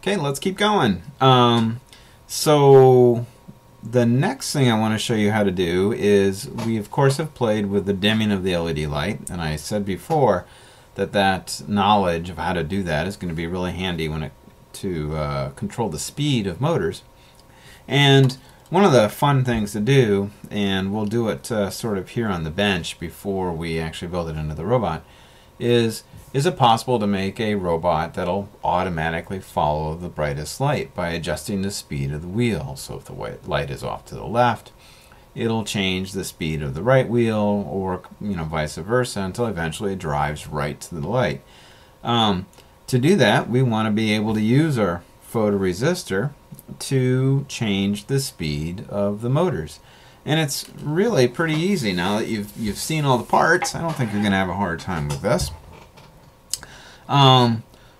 Okay, let's keep going. So the next thing I want to show you how to do is we of course have played with the dimming of the LED light, and I said before that knowledge of how to do that is going to be really handy when to control the speed of motors. And one of the fun things to do, and we'll do it sort of here on the bench before we actually build it into the robot, is it possible to make a robot that'll automatically follow the brightest light by adjusting the speed of the wheel. So if the white light is off to the left, it'll change the speed of the right wheel, or vice versa, until eventually it drives right to the light. To do that, we want to be able to use our photoresistor to change the speed of the motors. And it's really pretty easy now that you've seen all the parts. I don't think you're going to have a hard time with this.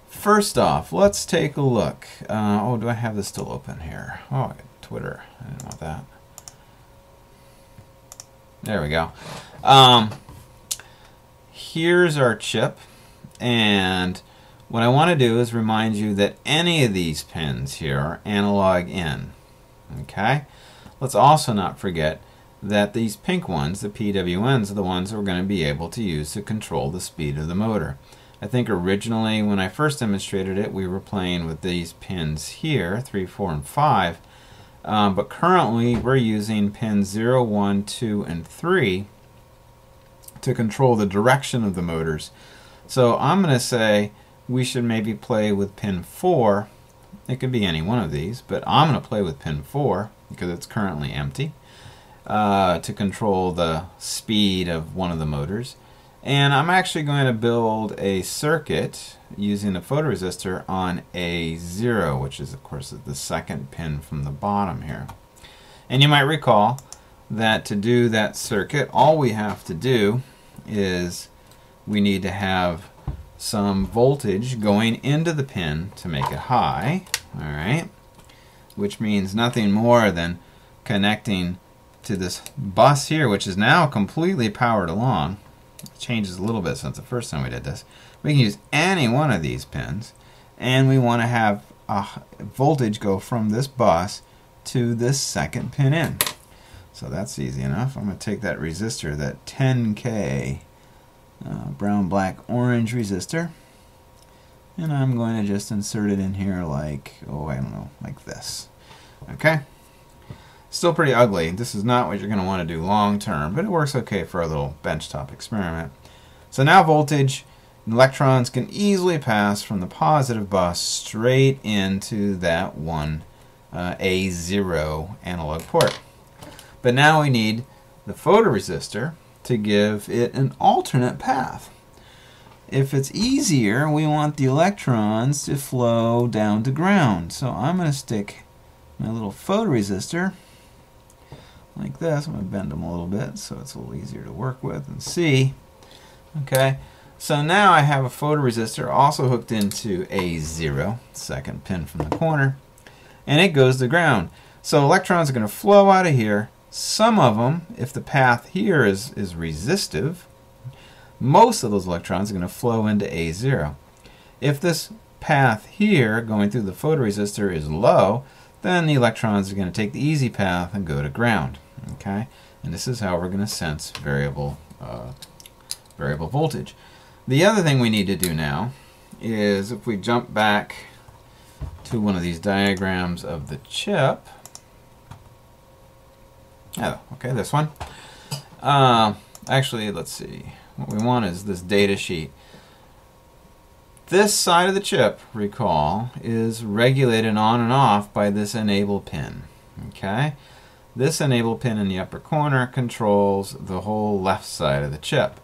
First off, let's take a look. Oh, do I have this still open here? Oh, I got Twitter. I didn't want that. There we go. Here's our chip, and what I want to do is remind you that any of these pins here are analog in. Okay? Let's also not forget that these pink ones, the PWMs, are the ones that we're going to be able to use to control the speed of the motor. I think originally when I first demonstrated it, we were playing with these pins here, 3, 4, and 5. But currently we're using pins 0, 1, 2, and 3 to control the direction of the motors. So I'm going to say we should maybe play with pin 4. It could be any one of these, but I'm going to play with pin 4 because it's currently empty to control the speed of one of the motors. And I'm actually going to build a circuit using a photoresistor on A0, which is of course the second pin from the bottom here. And you might recall that to do that circuit, all we have to do is we need to have some voltage going into the pin to make it high, all right, which means nothing more than connecting to this bus here, which is now completely powered along. It changes a little bit since the first time we did this. We can use any one of these pins, and we want to have a voltage go from this bus to this second pin in. So that's easy enough. I'm going to take that resistor, that 10K brown, black, orange resistor, and I'm going to just insert it in here like, oh, I don't know, like this. Okay? Still pretty ugly. This is not what you're going to want to do long term, but it works okay for a little benchtop experiment. So now voltage, electrons can easily pass from the positive bus straight into that one A0 analog port. But now we need the photoresistor to give it an alternate path. If it's easier, we want the electrons to flow down to ground. So I'm going to stick my little photoresistor like this. I'm going to bend them a little bit so it's a little easier to work with and see. Okay, so now I have a photoresistor also hooked into A0, second pin from the corner, and it goes to ground. So electrons are going to flow out of here. Some of them, if the path here is resistive, most of those electrons are going to flow into A0. If this path here going through the photoresistor is low, then the electrons are going to take the easy path and go to ground. Okay, and this is how we're going to sense variable voltage. The other thing we need to do now is, if we jump back to one of these diagrams of the chip. Oh, okay, this one. Actually, let's see. What we want is this data sheet. This side of the chip, recall, is regulated on and off by this enable pin. Okay? This enable pin in the upper corner controls the whole left side of the chip.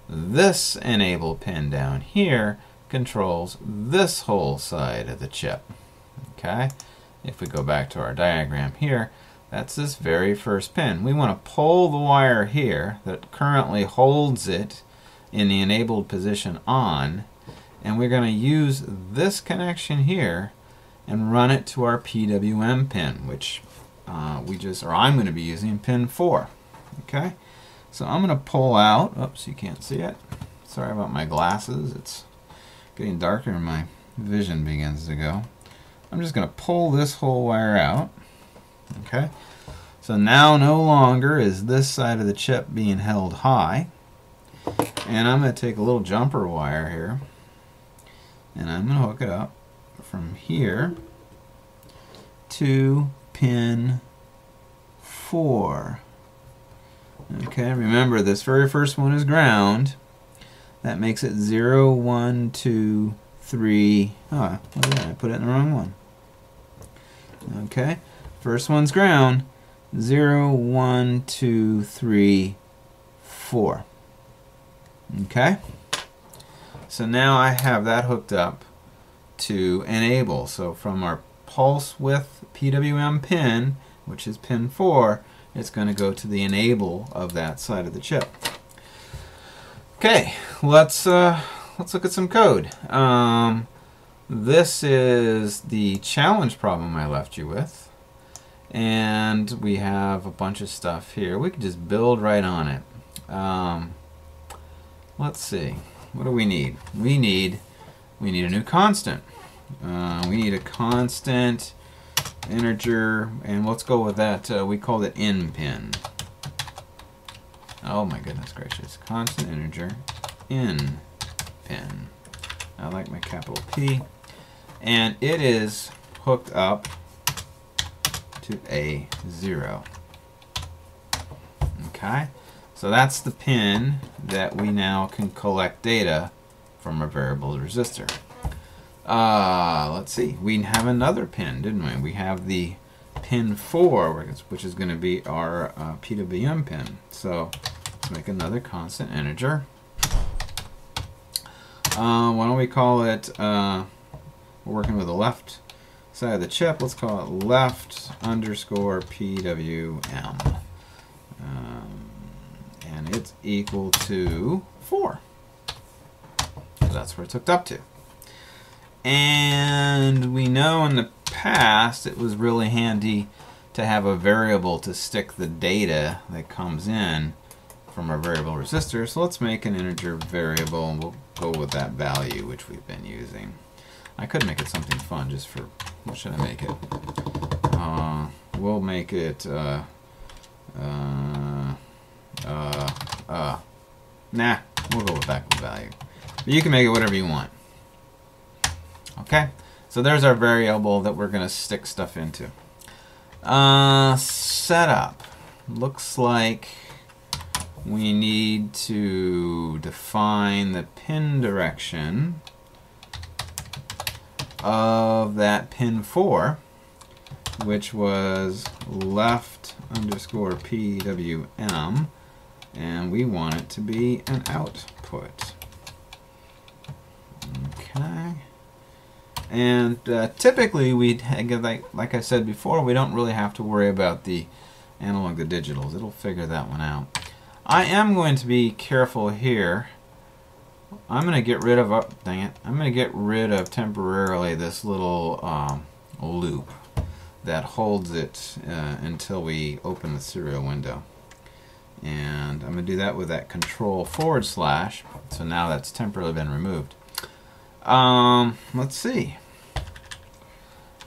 This enable pin down here controls this whole side of the chip. Okay? If we go back to our diagram here, that's this very first pin. We want to pull the wire here that currently holds it in the enabled position on, and we're going to use this connection here and run it to our PWM pin, which I'm going to be using pin 4. Okay, so I'm going to pull out. Oops, you can't see it. Sorry about my glasses. It's getting darker and my vision begins to go. I'm just going to pull this whole wire out. Okay, so now no longer is this side of the chip being held high. And I'm going to take a little jumper wire here, and I'm going to hook it up from here to pin 4. Okay, remember this very first one is ground. That makes it 0, 1, 2, 3. Oh, what did I put it in the wrong one? Okay, first one's ground. 0, 1, 2, 3, 4. Okay, so now I have that hooked up to enable. So from our pulse width PWM pin, which is pin 4, it's going to go to the enable of that side of the chip. Okay, let's look at some code. This is the challenge problem I left you with, and we have a bunch of stuff here. We can just build right on it. Let's see. What do we need? We need a new constant. We need a constant integer, and let's go with that. We called it in pin. Oh my goodness gracious! Constant integer in pin. I like my capital P, and it is hooked up to A0. Okay. So that's the pin that we now can collect data from a variable resistor. Let's see. We have another pin, didn't we? We have the pin 4, which is going to be our PWM pin. So let's make another constant integer. Why don't we call it, we're working with the left side of the chip. Let's call it left underscore PWM. And it's equal to 4. So that's where it's hooked up to. And we know in the past it was really handy to have a variable to stick the data that comes in from our variable resistor. So let's make an integer variable, and we'll go with that value which we've been using. I could make it something fun just for, what should I make it? We'll make it nah, we'll go with that value. But you can make it whatever you want. Okay, so there's our variable that we're going to stick stuff into. Setup. Looks like we need to define the pin direction of that pin 4, which was left underscore PWM, and we want it to be an output. Okay. And typically, like I said before, we don't really have to worry about the analog to digitals. It'll figure that one out. I am going to be careful here. I'm going to get rid of, oh, dang it, I'm going to get rid of temporarily this little loop that holds it until we open the serial window. And I'm going to do that with that control /. So now that's temporarily been removed. Let's see.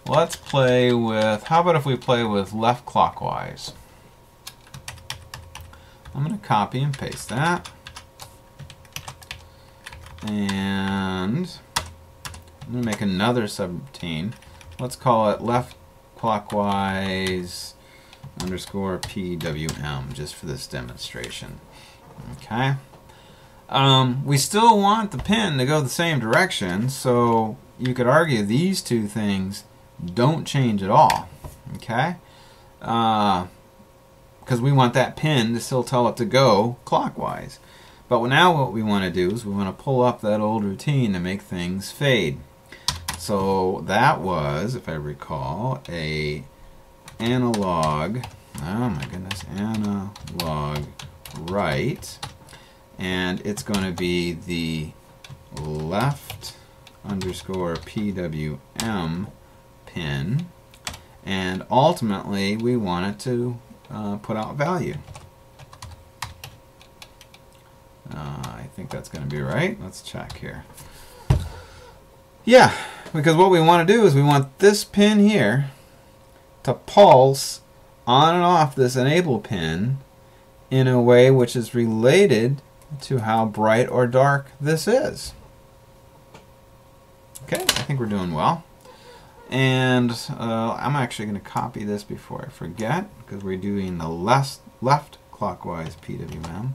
Let's play with, how about if we play with left clockwise? I'm going to copy and paste that. And I'm going to make another subroutine. Let's call it left clockwise underscore PWM, just for this demonstration. Okay. We still want the pin to go the same direction, so you could argue these two things don't change at all. Okay. Because we want that pin to still tell it to go clockwise. But now what we want to do is we want to pull up that old routine to make things fade. So that was, if I recall, a analog, oh my goodness, analog right, and it's going to be the left underscore PWM pin, and ultimately we want it to put out value. I think that's going to be right. Let's check here. Yeah, Because what we want to do is we want this pin here to pulse on and off this enable pin in a way which is related to how bright or dark this is. Okay, I think we're doing well. And I'm actually going to copy this before I forget, because we're doing the left clockwise PWM.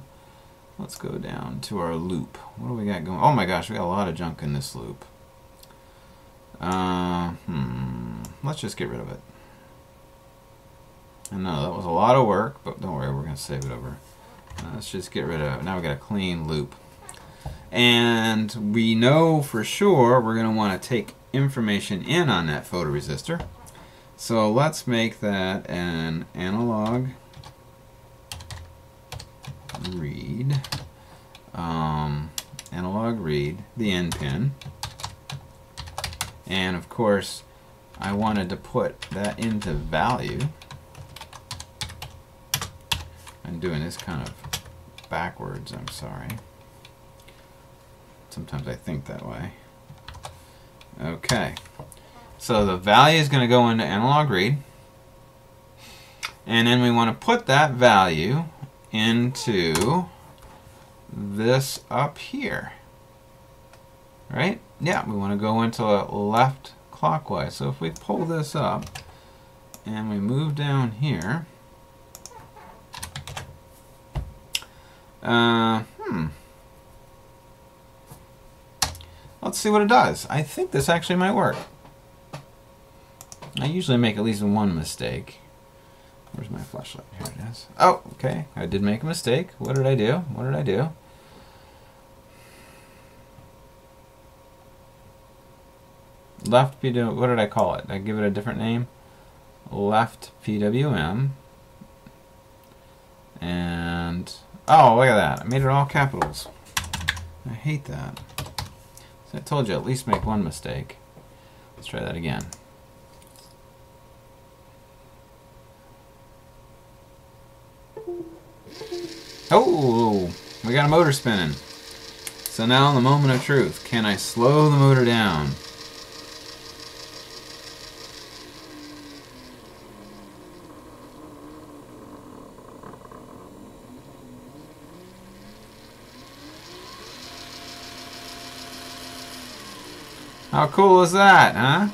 Let's go down to our loop. What do we got going? Oh my gosh, we got a lot of junk in this loop. Let's just get rid of it. I know that was a lot of work, but don't worry, we're going to save it over. Let's just get rid of it. Now we got a clean loop. And we know for sure we're going to want to take information in on that photoresistor. So let's make that an analog read. Analog read, the N pin. And of course, I wanted to put that into value. I'm doing this kind of backwards, I'm sorry. Sometimes I think that way. Okay, so the value is going to go into analog read, and then we want to put that value into this up here, right? Yeah, we want to go into left clockwise. So if we pull this up and we move down here, let's see what it does. I think this actually might work. I usually make at least one mistake. Where's my flashlight? Here it is. Oh, okay. I did make a mistake. What did I do? What did I do? Left PWM. What did I call it? Did I give it a different name? Left PWM. And oh, look at that. I made it all capitals. I hate that. So I told you at least make one mistake. Let's try that again. Oh, we got a motor spinning. So now in the moment of truth, can I slow the motor down? How cool is that, huh?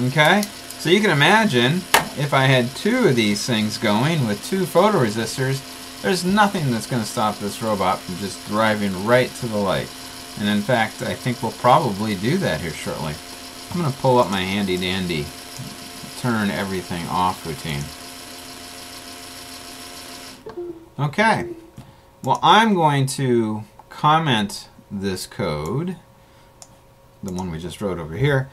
Okay, so you can imagine if I had two of these things going with two photoresistors, there's nothing that's going to stop this robot from just driving right to the light. And in fact, I think we'll probably do that here shortly. I'm going to pull up my handy dandy turn everything off routine. Okay, well, I'm going to comment this code, the one we just wrote over here,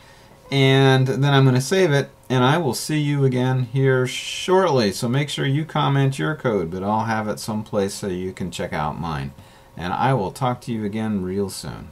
and then I'm going to save it, and I will see you again here shortly. So make sure you comment your code, but I'll have it someplace so you can check out mine. And I will talk to you again real soon.